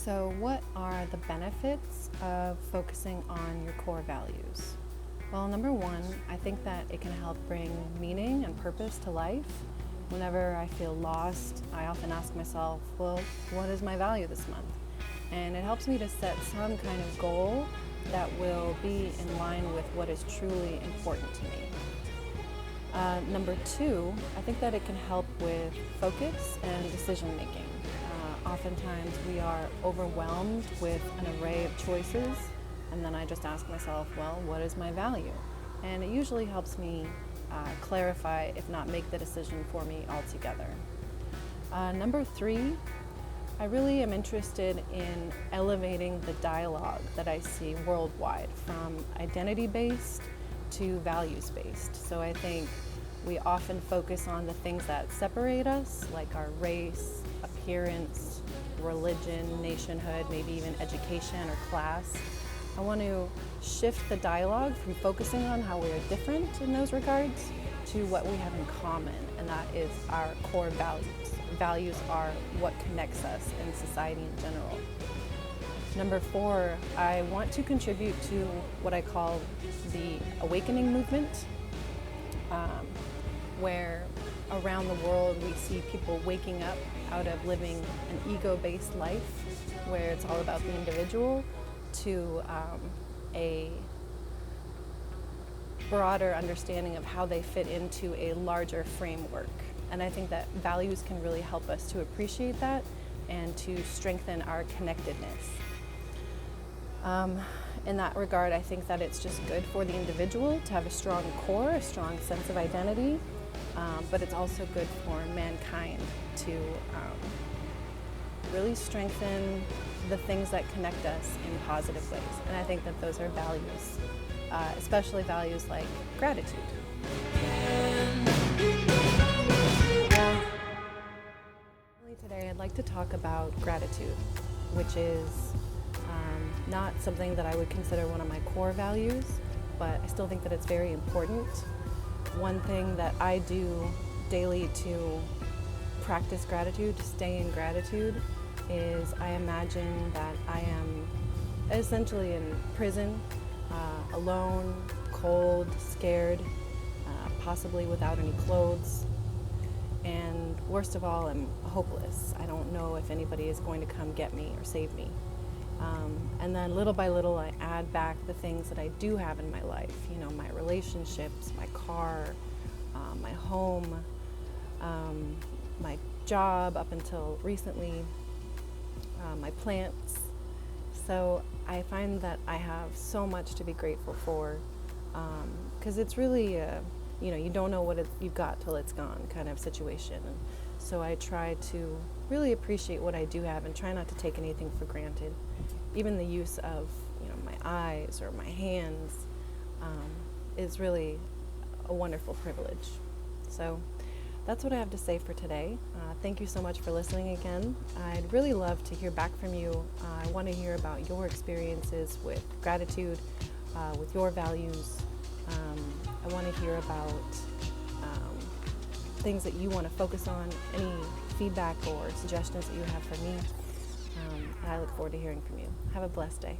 So what are the benefits of focusing on your core values? Well, number one, I think that it can help bring meaning and purpose to life. Whenever I feel lost, I often ask myself, well, what is my value this month? And it helps me to set some kind of goal that will be in line with what is truly important to me. Number two, I think that it can help with focus and decision making. Oftentimes we are overwhelmed with an array of choices, and then I just ask myself, well, what is my value? And it usually helps me clarify, if not make the decision for me altogether. Number three, I really am interested in elevating the dialogue that I see worldwide, from identity-based to values-based. So I think we often focus on the things that separate us, like our race, appearance, religion, nationhood, maybe even education or class. I want to shift the dialogue from focusing on how we are different in those regards to what we have in common, and that is our core values. Values are what connects us in society in general. Number four, I want to contribute to what I call the awakening movement, where around the world we see people waking up out of living an ego-based life where it's all about the individual to a broader understanding of how they fit into a larger framework. And I think that values can really help us to appreciate that and to strengthen our connectedness. In that regard, I think that it's just good for the individual to have a strong core, a strong sense of identity, but it's also good for mankind to really strengthen the things that connect us in positive ways. And I think that those are values, especially values like gratitude. Today I'd like to talk about gratitude, which is not something that I would consider one of my core values, but I still think that it's very important. One thing that I do daily to practice gratitude, to stay in gratitude, is I imagine that I am essentially in prison, alone, cold, scared, possibly without any clothes, and worst of all, I'm hopeless. I don't know if anybody is going to come get me or save me. And then little by little, I add back the things that I do have in my life, my relationships, my car, my home, my job up until recently, my plants. So I find that I have so much to be grateful for, because it's really you don't know what you've got till it's gone kind of situation. And so I try to really appreciate what I do have and try not to take anything for granted. Even the use of my eyes or my hands is really a wonderful privilege. So that's what I have to say for today. Thank you so much for listening again. I'd really love to hear back from you. I want to hear about your experiences with gratitude, with your values. I want to hear about things that you want to focus on, any feedback or suggestions that you have for me. I look forward to hearing from you. Have a blessed day.